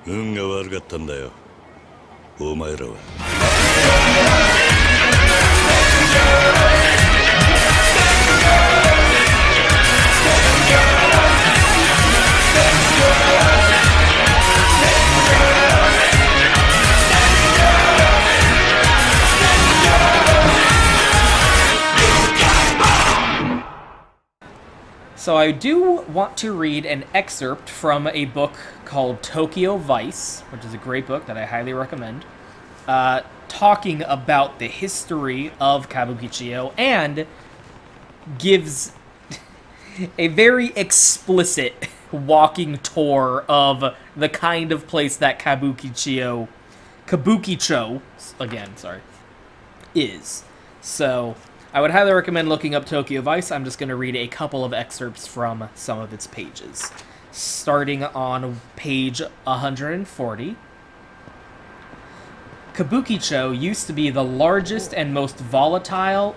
運が悪かったんだよ、お前らは。So I do want to read an excerpt from a book called Tokyo Vice, which is a great book that I highly recommend, talking about the history of Kabukicho and gives a very explicit walking tour of the kind of place that Kabukicho, again, sorry, is. So I would highly recommend looking up Tokyo Vice. I'm just going to read a couple of excerpts from some of its pages. Starting on page 140. Kabukicho used to be the largest and most volatile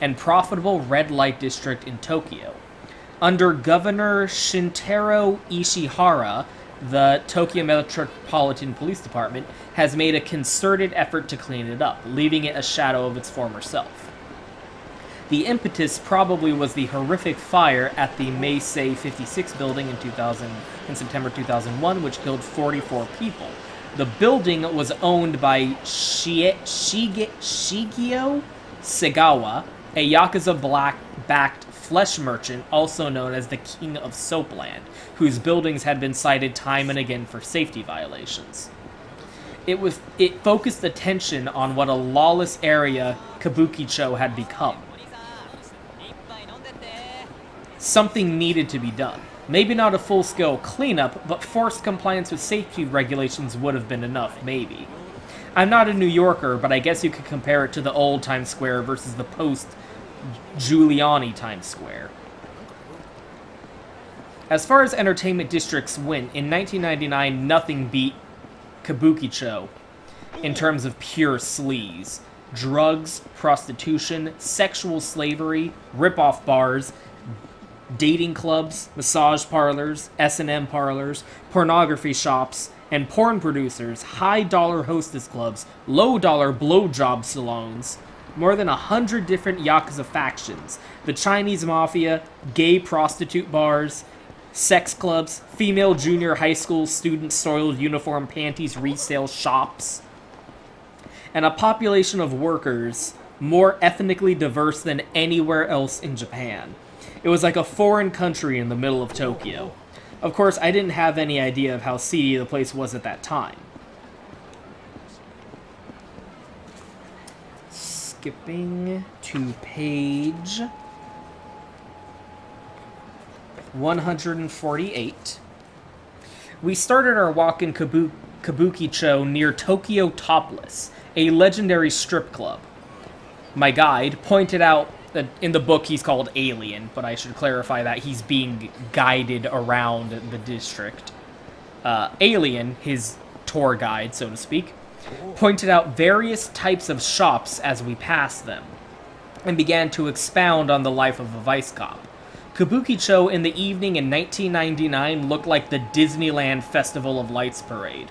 and profitable red light district in Tokyo. Under Governor Shintaro Ishihara, the Tokyo Metropolitan Police Department has made a concerted effort to clean it up, leaving it a shadow of its former self. The impetus probably was the horrific fire at the Meisei 56 building in September 2001, which killed 44 people. The building was owned by Shigeo Segawa, a Yakuza-backed flesh merchant, also known as the King of Soapland, whose buildings had been cited time and again for safety violations. It focused attention on what a lawless area Kabukicho had become. Something needed to be done. Maybe not a full-scale cleanup, but forced compliance with safety regulations would have been enough, maybe. I'm not a New Yorker, but I guess you could compare it to the old Times Square versus the post-Giuliani Times Square. As far as entertainment districts went, in 1999, nothing beat Kabukicho in terms of pure sleaze. Drugs, prostitution, sexual slavery, rip-off bars, dating clubs, massage parlors, S&M parlors, pornography shops, and porn producers, high-dollar hostess clubs, low-dollar blowjob salons, more than 100 different Yakuza factions, the Chinese mafia, gay prostitute bars, sex clubs, female junior high school student soiled uniform panties resale shops, and a population of workers more ethnically diverse than anywhere else in Japan. It was like a foreign country in the middle of Tokyo. Of course, I didn't have any idea of how seedy the place was at that time. Skipping to page 148. We started our walk in Kabukicho near Tokyo Topless, a legendary strip club. My guide pointed out that in the book he's called Alien, but I should clarify that he's being guided around the district. Alien, his tour guide, so to speak, pointed out various types of shops as we passed them, and began to expound on the life of a vice cop. Kabukicho in the evening in 1999 looked like the Disneyland Festival of Lights parade,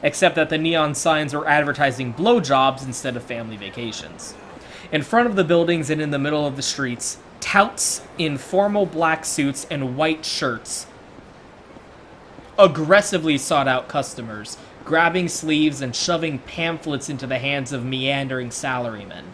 except that the neon signs were advertising blowjobs instead of family vacations. In front of the buildings and in the middle of the streets, touts in formal black suits and white shirts aggressively sought out customers, grabbing sleeves and shoving pamphlets into the hands of meandering salarymen.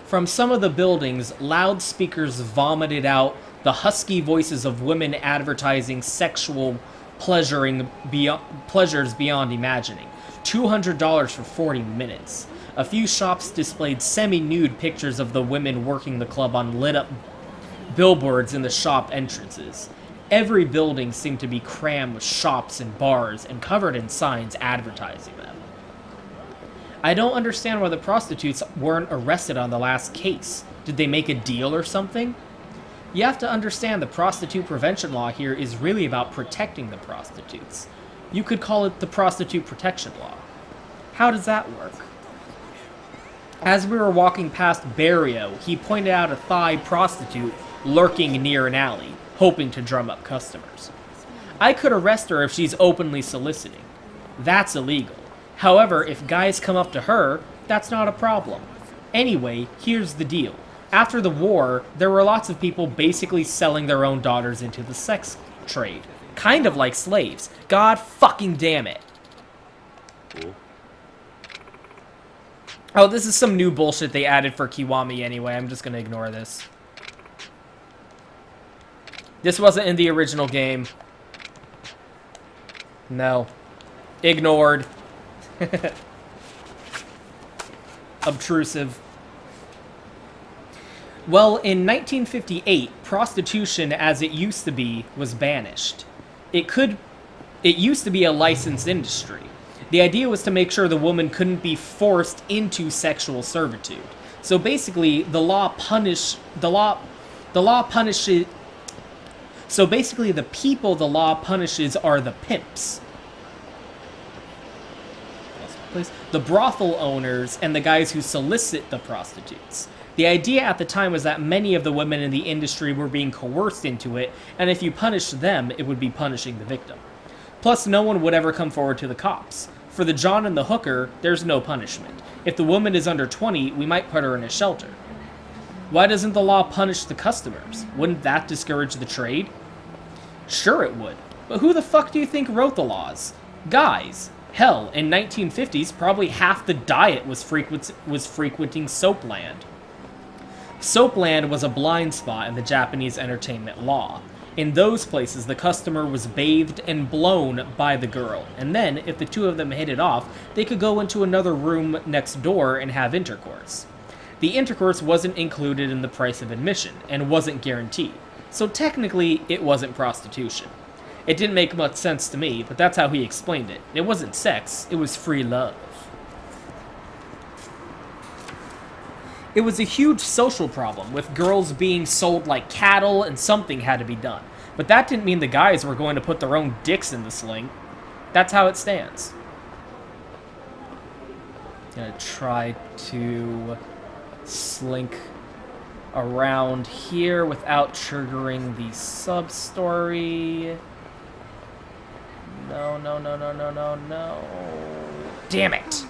From some of the buildings, loudspeakers vomited out the husky voices of women advertising sexual pleasures beyond imagining. $200 for 40 minutes. A few shops displayed semi-nude pictures of the women working the club on lit-up billboards in the shop entrances. Every building seemed to be crammed with shops and bars and covered in signs advertising them. I don't understand why the prostitutes weren't arrested on the last case. Did they make a deal or something? You have to understand the prostitute prevention law here is really about protecting the prostitutes. You could call it the prostitute protection law. How does that work? As we were walking past Barrio, he pointed out a Thai prostitute lurking near an alley, hoping to drum up customers. I could arrest her if she's openly soliciting. That's illegal. However, if guys come up to her, that's not a problem. Anyway, here's the deal. After the war, there were lots of people basically selling their own daughters into the sex trade. Kind of like slaves. God fucking damn it. Oh, this is some new bullshit they added for Kiwami anyway. I'm just gonna ignore this. This wasn't in the original game. No. Ignored. Obtrusive. Well, in 1958, prostitution as it used to be was banished. It used to be a licensed industry. The idea was to make sure the woman couldn't be forced into sexual servitude. So basically, the people the law punishes are the pimps. The brothel owners and the guys who solicit the prostitutes. The idea at the time was that many of the women in the industry were being coerced into it, and if you punished them, it would be punishing the victim. Plus, no one would ever come forward to the cops. For the John and the hooker, there's no punishment. If the woman is under 20, we might put her in a shelter. Why doesn't the law punish the customers? Wouldn't that discourage the trade? Sure it would. But who the fuck do you think wrote the laws? Guys. Hell, in 1950s, probably half the diet was frequenting Soapland. Soapland was a blind spot in the Japanese entertainment law. In those places, the customer was bathed and blown by the girl, and then, if the two of them hit it off, they could go into another room next door and have intercourse. The intercourse wasn't included in the price of admission, and wasn't guaranteed, so technically, it wasn't prostitution. It didn't make much sense to me, but that's how he explained it. It wasn't sex, it was free love. It was a huge social problem, with girls being sold like cattle, and something had to be done. But that didn't mean the guys were going to put their own dicks in the sling. That's how it stands. Gonna try to slink around here without triggering the sub-story. No, no, no, no, no, no, no. Damn it!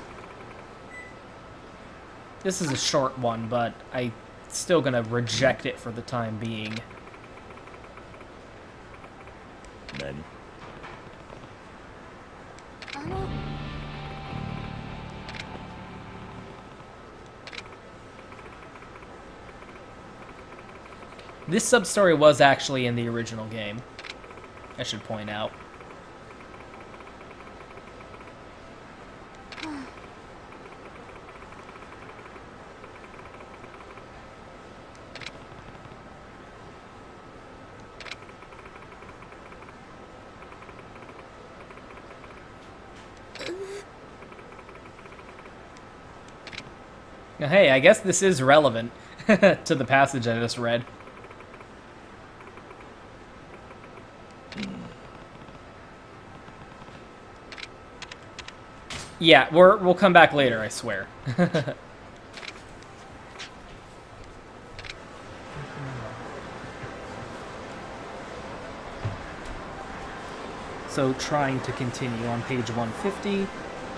This is a short one, but I'm still gonna reject it for the time being. Then. This sub-story was actually in the original game, I should point out. Now, hey, I guess this is relevant to the passage I just read. Yeah, we'll come back later, I swear. So, trying to continue on page 150.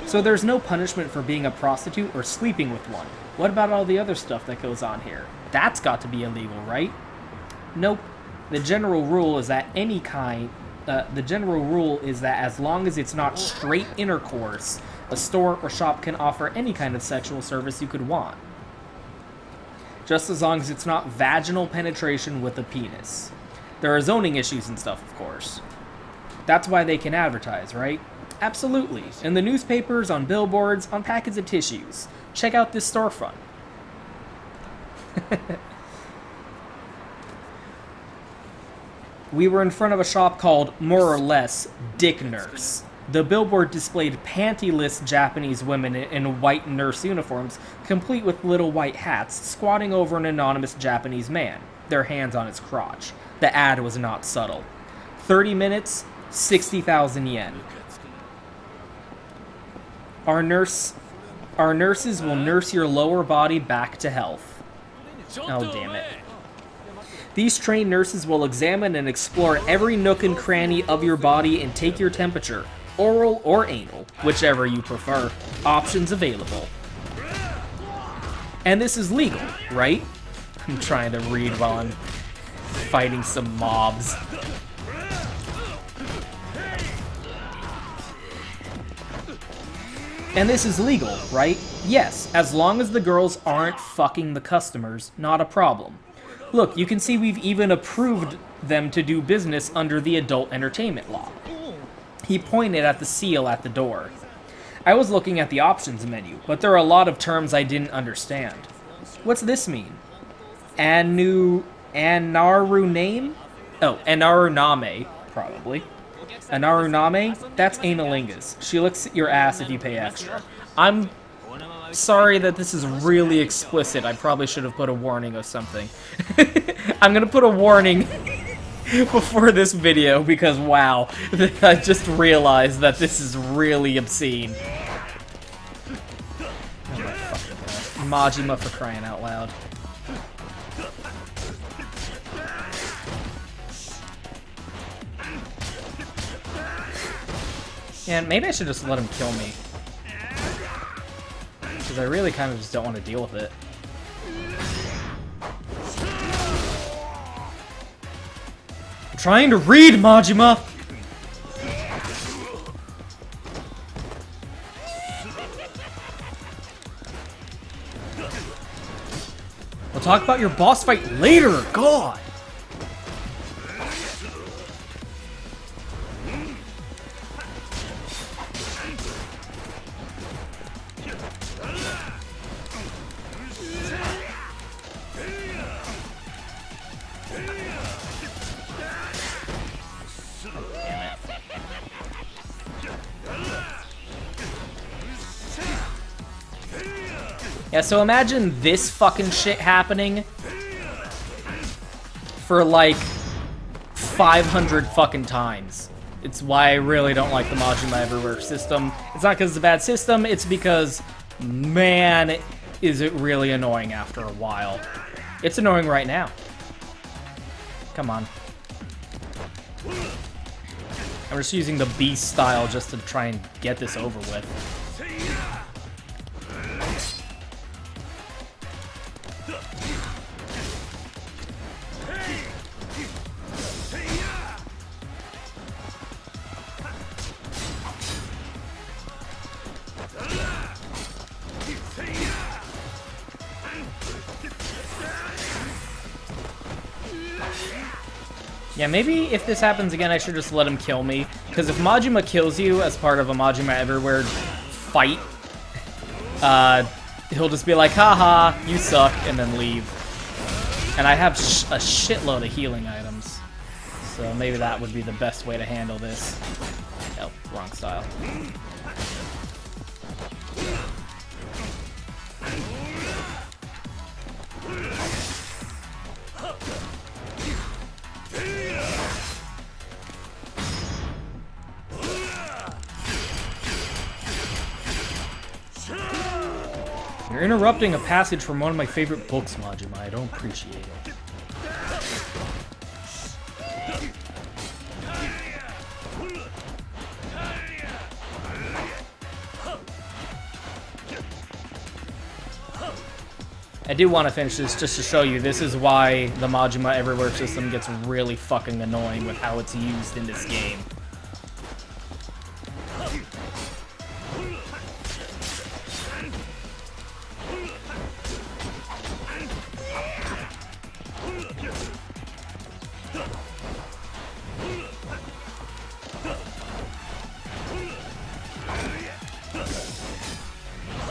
So there's no punishment for being a prostitute or sleeping with one. What about all the other stuff that goes on here? That's got to be illegal, right? Nope. The general rule is that as long as it's not straight intercourse, a store or shop can offer any kind of sexual service you could want. Just as long as it's not vaginal penetration with a penis. There are zoning issues and stuff, of course. That's why they can advertise, right? Absolutely. In the newspapers, on billboards, on packets of tissues. Check out this storefront. We were in front of a shop called, more or less, Dick Nurse. The billboard displayed pantyless Japanese women in white nurse uniforms, complete with little white hats, squatting over an anonymous Japanese man, their hands on his crotch. The ad was not subtle. 30 minutes, 60,000 yen. Our nurses will nurse your lower body back to health. Oh, damn it. These trained nurses will examine and explore every nook and cranny of your body and take your temperature, oral or anal, whichever you prefer. Options available. And this is legal, right? I'm trying to read while I'm fighting some mobs. And this is legal, right? Yes, as long as the girls aren't fucking the customers, not a problem. Look, you can see we've even approved them to do business under the adult entertainment law. He pointed at the seal at the door. I was looking at the options menu, but there are a lot of terms I didn't understand. What's this mean? Anaru name? Oh, Anaruname, probably. Anaruname? That's analingus. She licks your ass if you pay extra. I'm sorry that this is really explicit. I probably should have put a warning or something. I'm gonna put a warning before this video because, wow, I just realized that this is really obscene. Oh my fucking god. Majima for crying out loud. And maybe I should just let him kill me. Because I really kind of just don't want to deal with it. I'm trying to read, Majima! We'll talk about your boss fight later, God! Yeah, so imagine this fucking shit happening for like 500 fucking times. It's why I really don't like the Majima Everywhere system. It's not because it's a bad system, it's because, man, is it really annoying after a while. It's annoying right now. Come on. I'm just using the beast style just to try and get this over with. Yeah, maybe if this happens again, I should just let him kill me. Because if Majima kills you as part of a Majima Everywhere fight, he'll just be like, haha, you suck, and then leave. And I have a shitload of healing items. So maybe that would be the best way to handle this. Oh, wrong style. You're interrupting a passage from one of my favorite books, Majima. I don't appreciate it. I do want to finish this just to show you this is why the Majima Everywhere system gets really fucking annoying with how it's used in this game.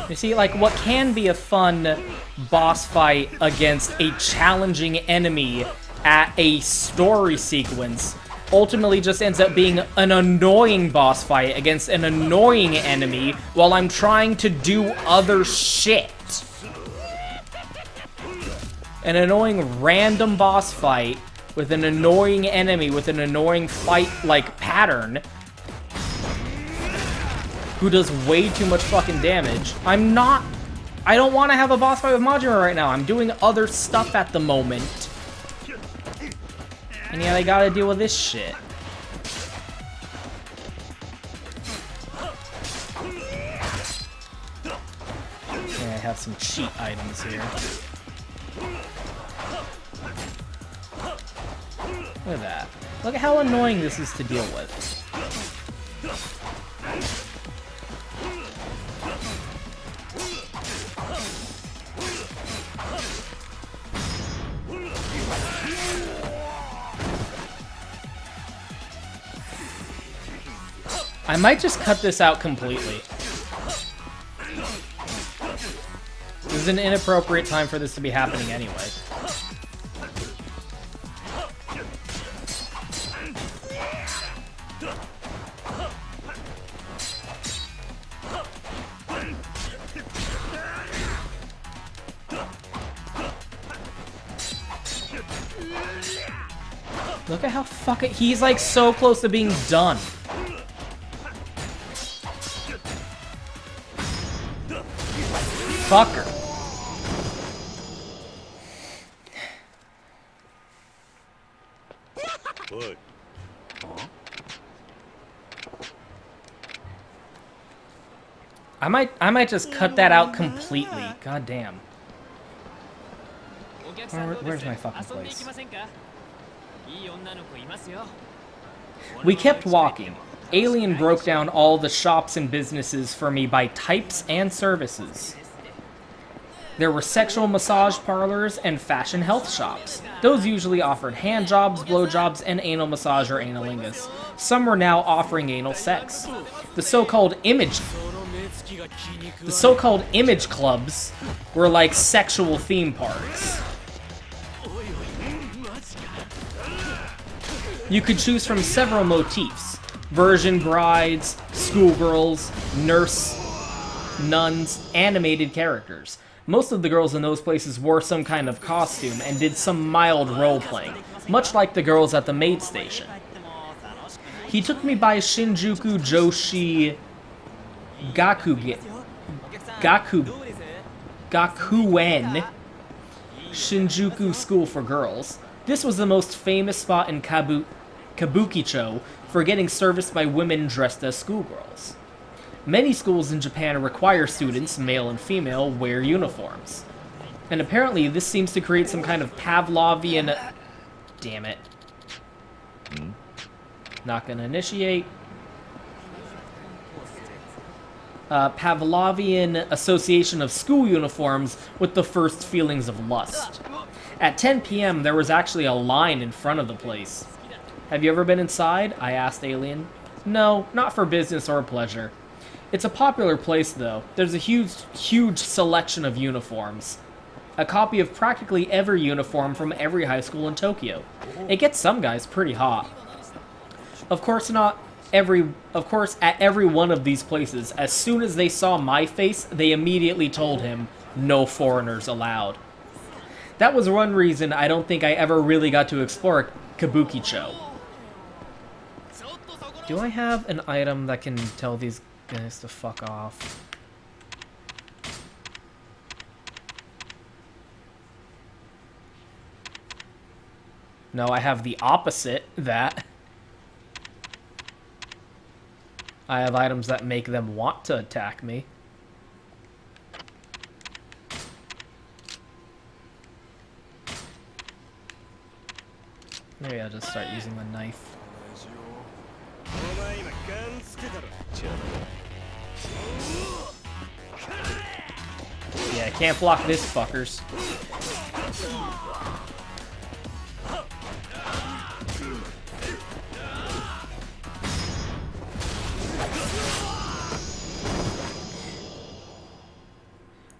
You see, like, what can be a fun boss fight against a challenging enemy at a story sequence ultimately just ends up being an annoying boss fight against an annoying enemy while I'm trying to do other shit. An annoying random boss fight with an annoying enemy with an annoying fight-like pattern who does way too much fucking damage. I don't want to have a boss fight with Majima right now. I'm doing other stuff at the moment. And yeah, they gotta deal with this shit. Okay, I have some cheat items here. Look at that. Look at how annoying this is to deal with. I might just cut this out completely. This is an inappropriate time for this to be happening anyway. Look at how fucking... He's like so close to being done. Fucker. Look. I might just cut that out completely. God damn. Where's my fucking place? We kept walking. Alien broke down all the shops and businesses for me by types and services. There were sexual massage parlors and fashion health shops. Those usually offered hand jobs, blowjobs, and anal massage or analingus. Some were now offering anal sex. The so-called image clubs were like sexual theme parks. You could choose from several motifs: virgin brides, schoolgirls, nurse, nuns, animated characters. Most of the girls in those places wore some kind of costume and did some mild role-playing, much like the girls at the maid station. He took me by Shinjuku Joshi Gakuen Shinjuku School for Girls. This was the most famous spot in Kabukicho for getting serviced by women dressed as schoolgirls. Many schools in Japan require students, male and female, wear uniforms. And apparently this seems to create some kind of Pavlovian... Damn it. Not gonna initiate. Pavlovian association of school uniforms with the first feelings of lust. At 10 p.m. there was actually a line in front of the place. Have you ever been inside? I asked Alien. No, not for business or pleasure. It's a popular place, though. There's a huge selection of uniforms. A copy of practically every uniform from every high school in Tokyo. It gets some guys pretty hot. Of course, at every one of these places, as soon as they saw my face, they immediately told him, no foreigners allowed. That was one reason I don't think I ever really got to explore Kabukicho. Do I have an item that can tell these guys to fuck off? No, I have the opposite, that. I have items that make them want to attack me. Maybe I'll just start using the knife. Yeah, I can't block this, fuckers.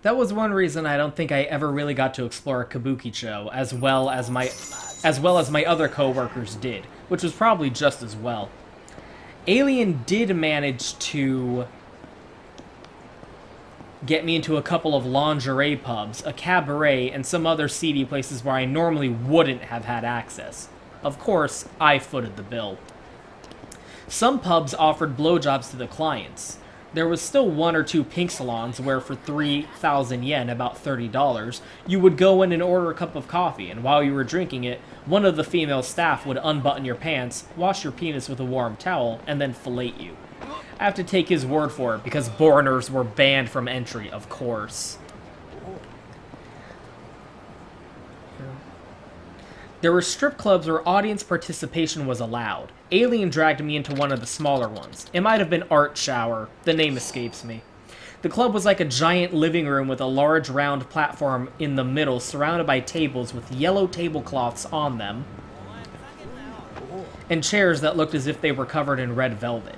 That was one reason I don't think I ever really got to explore Kabukicho as well as my other coworkers did, which was probably just as well. Alien did manage to get me into a couple of lingerie pubs, a cabaret, and some other seedy places where I normally wouldn't have had access. Of course, I footed the bill. Some pubs offered blowjobs to the clients. There was still one or two pink salons where for 3,000 yen, about $30, you would go in and order a cup of coffee, and while you were drinking it, one of the female staff would unbutton your pants, wash your penis with a warm towel, and then fillet you. I have to take his word for it, because foreigners were banned from entry, of course. There were strip clubs where audience participation was allowed. Alien dragged me into one of the smaller ones. It might have been Art Shower. The name escapes me. The club was like a giant living room with a large round platform in the middle surrounded by tables with yellow tablecloths on them and chairs that looked as if they were covered in red velvet.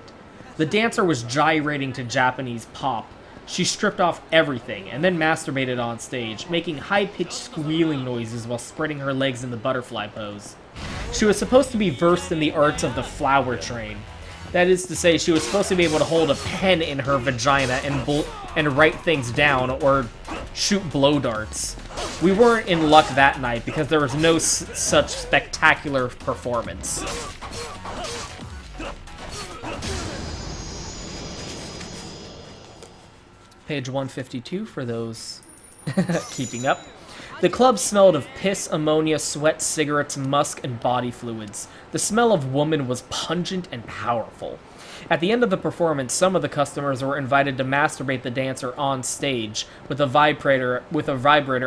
The dancer was gyrating to Japanese pop. She stripped off everything and then masturbated on stage, making high-pitched squealing noises while spreading her legs in the butterfly pose. She was supposed to be versed in the arts of the flower train. That is to say, she was supposed to be able to hold a pen in her vagina and write things down or shoot blow darts. We weren't in luck that night because there was no such spectacular performance. Page 152 for those keeping up. The club smelled of piss, ammonia, sweat, cigarettes, musk, and body fluids. The smell of woman was pungent and powerful. At the end of the performance, some of the customers were invited to masturbate the dancer on stage with a vibrator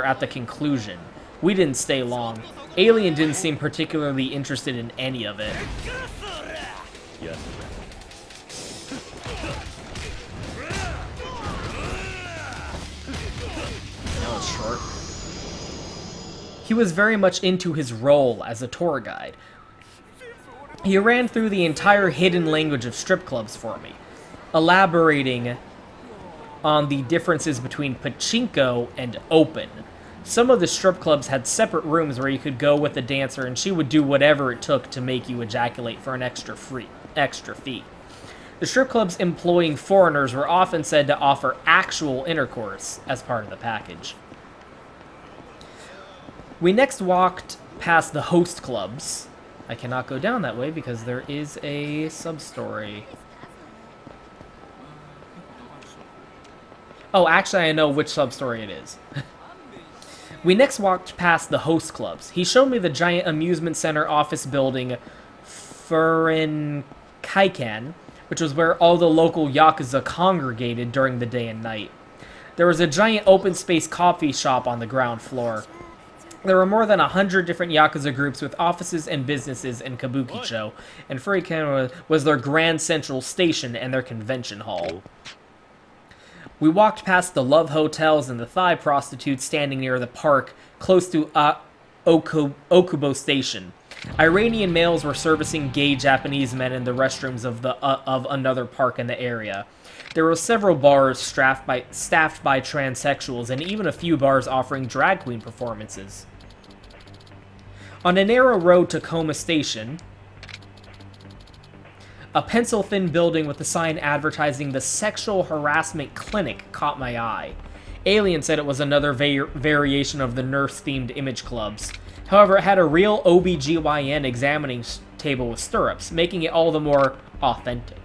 at the conclusion. We didn't stay long. Alien didn't seem particularly interested in any of it. Yeah. That was short. He was very much into his role as a tour guide. He ran through the entire hidden language of strip clubs for me, elaborating on the differences between pachinko and open. Some of the strip clubs had separate rooms where you could go with the dancer and she would do whatever it took to make you ejaculate for an extra fee. The strip clubs employing foreigners were often said to offer actual intercourse as part of the package. We next walked past the host clubs. I cannot go down that way because there is a sub-story. Oh, actually I know which sub-story it is. We next walked past the host clubs. He showed me the giant amusement center office building Furinkaikan, which was where all the local Yakuza congregated during the day and night. There was a giant open space coffee shop on the ground floor. There were more than 100 different Yakuza groups with offices and businesses in Kabukicho, and Furinkaikan was their grand central station and their convention hall. We walked past the love hotels and the Thai prostitutes standing near the park, close to Okubo Station. Iranian males were servicing gay Japanese men in the restrooms of another park in the area. There were several bars staffed by transsexuals, and even a few bars offering drag queen performances. On a narrow road to Koma Station, a pencil-thin building with a sign advertising the Sexual Harassment Clinic caught my eye. Alien said it was another variation of the nurse-themed image clubs. However, it had a real OBGYN examining table with stirrups, making it all the more authentic.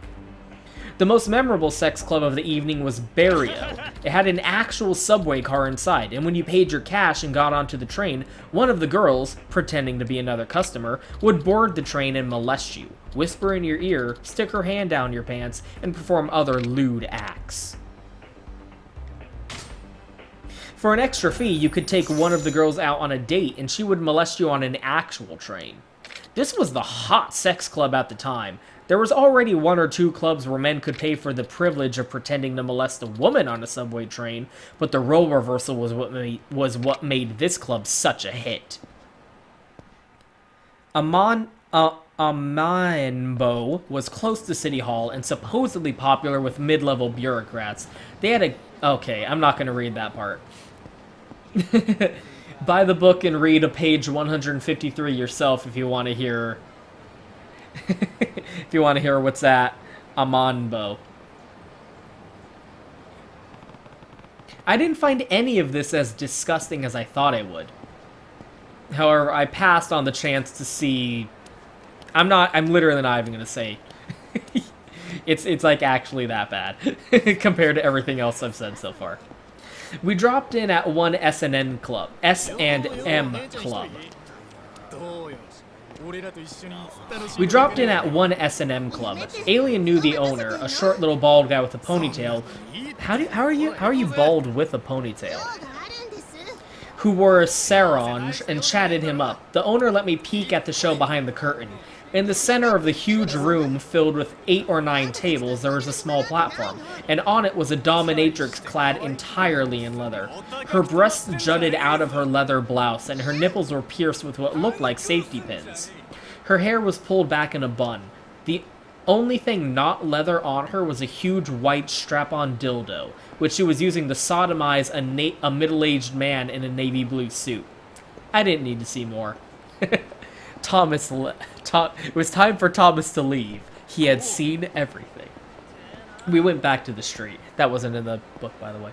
The most memorable sex club of the evening was Barrio. It had an actual subway car inside, and when you paid your cash and got onto the train, one of the girls, pretending to be another customer, would board the train and molest you, whisper in your ear, stick her hand down your pants, and perform other lewd acts. For an extra fee, you could take one of the girls out on a date, and she would molest you on an actual train. This was the hot sex club at the time. There was already one or two clubs where men could pay for the privilege of pretending to molest a woman on a subway train, but the role reversal was what made this club such a hit. Amanbo was close to City Hall and supposedly popular with mid-level bureaucrats. They had a... Okay, I'm not going to read that part. Buy the book and read a page 153 yourself if you want to hear... if you want to hear what's at Amanbo. I didn't find any of this as disgusting as I thought I would. However, I passed on the chance to see... I'm literally not even going to say. It's like actually that bad compared to everything else I've said so far. We dropped in at one S&M club. S&M club. We dropped in at one S&M club. Alien knew the owner, a short little bald guy with a ponytail. How are you bald with a ponytail? Who wore a sarong and chatted him up. The owner let me peek at the show behind the curtain. In the center of the huge room filled with 8 or 9 tables, there was a small platform, and on it was a dominatrix clad entirely in leather. Her breasts jutted out of her leather blouse, and her nipples were pierced with what looked like safety pins. Her hair was pulled back in a bun. The only thing not leather on her was a huge white strap-on dildo, which she was using to sodomize a middle-aged man in a navy blue suit. I didn't need to see more. It was time for Thomas to leave. He had seen everything. We went back to the street. That wasn't in the book, by the way.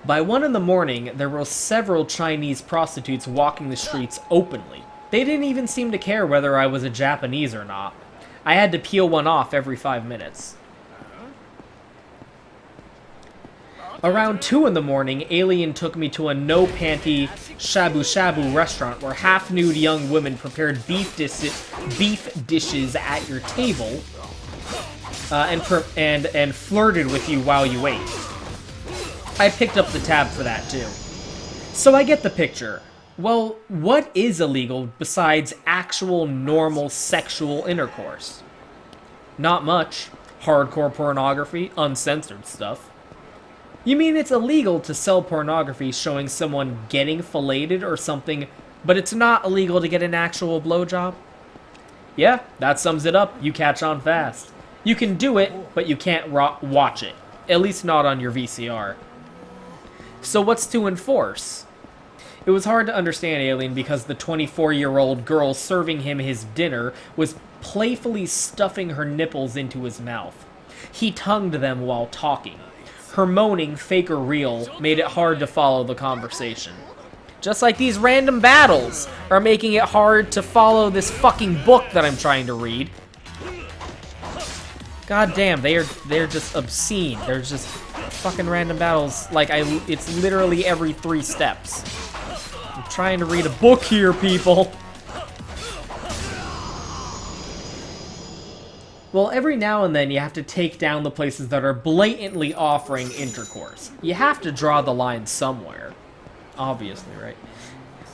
By 1 in the morning, there were several Chinese prostitutes walking the streets openly. They didn't even seem to care whether I was a Japanese or not. I had to peel one off every 5 minutes. Around 2 in the morning, Alien took me to a no-panty shabu-shabu restaurant where half-nude young women prepared beef dishes at your table and flirted with you while you ate. I picked up the tab for that, too. So I get the picture. Well, what is illegal besides actual normal sexual intercourse? Not much. Hardcore pornography, uncensored stuff. You mean it's illegal to sell pornography showing someone getting filleted or something, but it's not illegal to get an actual blowjob? Yeah, that sums it up. You catch on fast. You can do it, but you can't watch it. At least not on your VCR. So what's to enforce? It was hard to understand Alien because the 24-year-old girl serving him his dinner was playfully stuffing her nipples into his mouth. He tongued them while talking. Her moaning, fake or real, made it hard to follow the conversation. Just like these random battles are making it hard to follow this fucking book that I'm trying to read. God damn, they're just obscene. They're just fucking random battles. Like, it's literally every 3 steps. I'm trying to read a book here, people. Well, every now and then you have to take down the places that are blatantly offering intercourse. You have to draw the line somewhere. Obviously, right?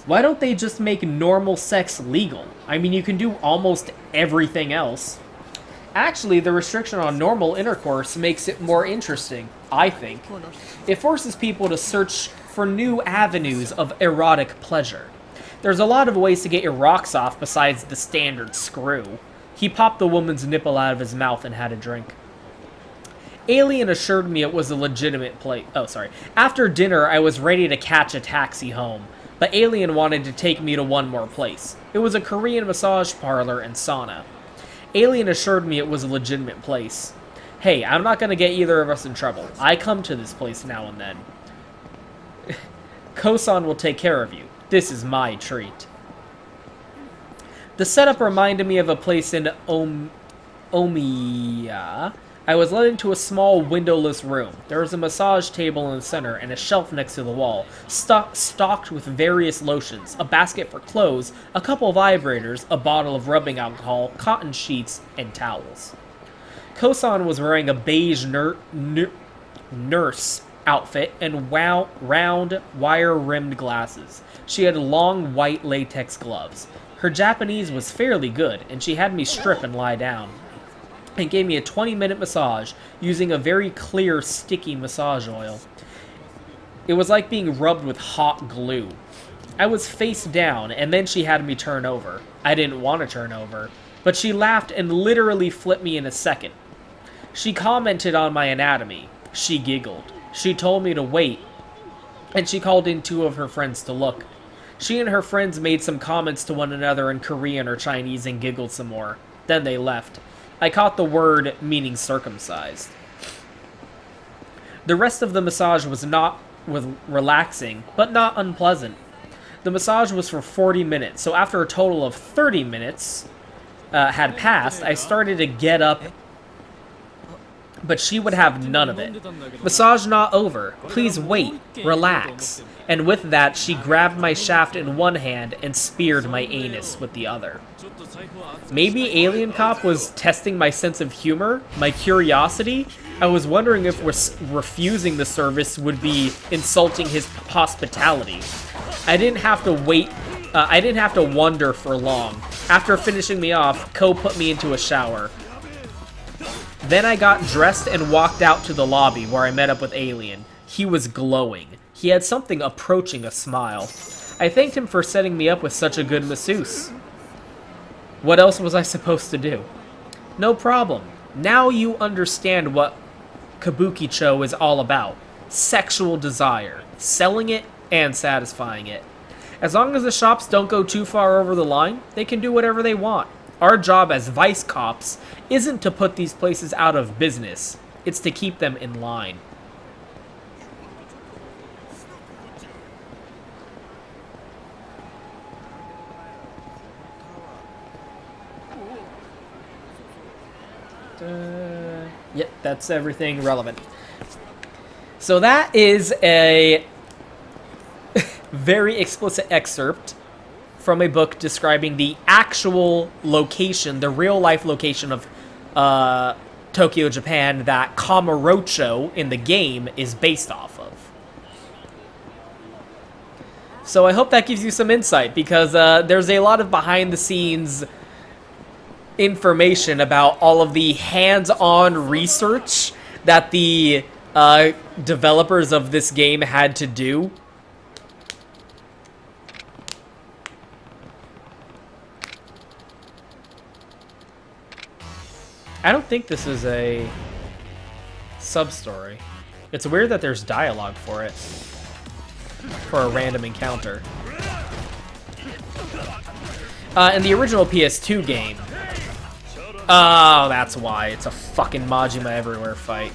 Why don't they just make normal sex legal? I mean, you can do almost everything else. Actually, the restriction on normal intercourse makes it more interesting, I think. It forces people to search for new avenues of erotic pleasure. There's a lot of ways to get your rocks off besides the standard screw. He popped the woman's nipple out of his mouth and had a drink. Alien assured me it was a legitimate place. Oh, sorry. After dinner, I was ready to catch a taxi home, but Alien wanted to take me to one more place. It was a Korean massage parlor and sauna. Alien assured me it was a legitimate place. Hey, I'm not going to get either of us in trouble. I come to this place now and then. Kosan will take care of you. This is my treat. The setup reminded me of a place in Omiya. I was led into a small windowless room. There was a massage table in the center and a shelf next to the wall, stocked with various lotions, a basket for clothes, a couple vibrators, a bottle of rubbing alcohol, cotton sheets, and towels. Kosan was wearing a beige nurse outfit and round, wire-rimmed glasses. She had long, white latex gloves. Her Japanese was fairly good, and she had me strip and lie down, and gave me a 20-minute massage using a very clear, sticky massage oil. It was like being rubbed with hot glue. I was face down, and then she had me turn over. I didn't want to turn over, but she laughed and literally flipped me in a second. She commented on my anatomy. She giggled. She told me to wait, and she called in 2 of her friends to look. She and her friends made some comments to one another in Korean or Chinese and giggled some more. Then they left. I caught the word meaning circumcised. The rest of the massage was relaxing, but not unpleasant. The massage was for 40 minutes, so after a total of 30 minutes had passed, I started to get up but she would have none of it. Massage not over. Please wait. Relax. And with that, she grabbed my shaft in one hand and speared my anus with the other. Maybe Alien Cop was testing my sense of humor, my curiosity. I was wondering if refusing the service would be insulting his hospitality. I didn't have to wonder for long. After finishing me off, Ko put me into a shower. Then I got dressed and walked out to the lobby where I met up with Alien. He was glowing. He had something approaching a smile. I thanked him for setting me up with such a good masseuse. What else was I supposed to do? No problem. Now you understand what Kabukicho is all about. Sexual desire. Selling it and satisfying it. As long as the shops don't go too far over the line, they can do whatever they want. Our job as vice cops isn't to put these places out of business. It's to keep them in line. Yep, that's everything relevant. So that is a very explicit excerpt from a book describing the actual location, the real-life location of Tokyo, Japan, that Kamurocho in the game is based off of. So I hope that gives you some insight, because there's a lot of behind-the-scenes information about all of the hands-on research that the developers of this game had to do. I don't think this is a sub-story. It's weird that there's dialogue for it. For a random encounter. In the original PS2 game... Oh, that's why. It's a fucking Majima Everywhere fight.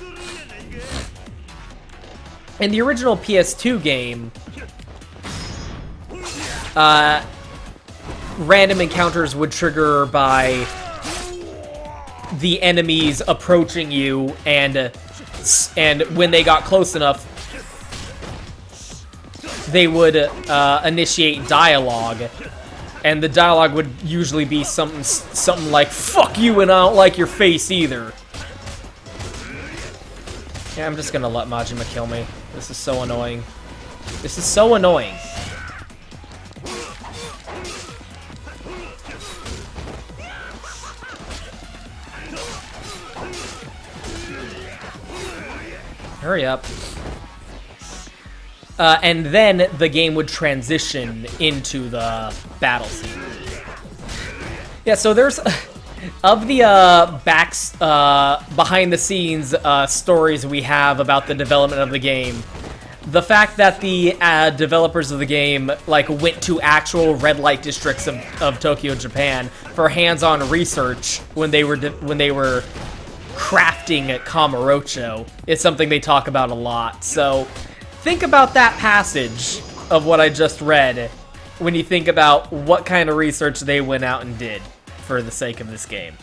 In the original PS2 game... random encounters would trigger by... the enemies approaching you, and when they got close enough, they would initiate dialogue, and the dialogue would usually be something like "fuck you" and "I don't like your face either." Yeah, I'm just gonna let Majima kill me. This is so annoying. This is so annoying. Hurry up. And then the game would transition into the battle scene. Yeah, so there's... of the behind-the-scenes stories we have about the development of the game, the fact that the developers of the game went to actual red light districts of Tokyo, Japan for hands-on research when they were crafting Kamurocho is something they talk about a lot. So think about that passage of what I just read when you think about what kind of research they went out and did for the sake of this game.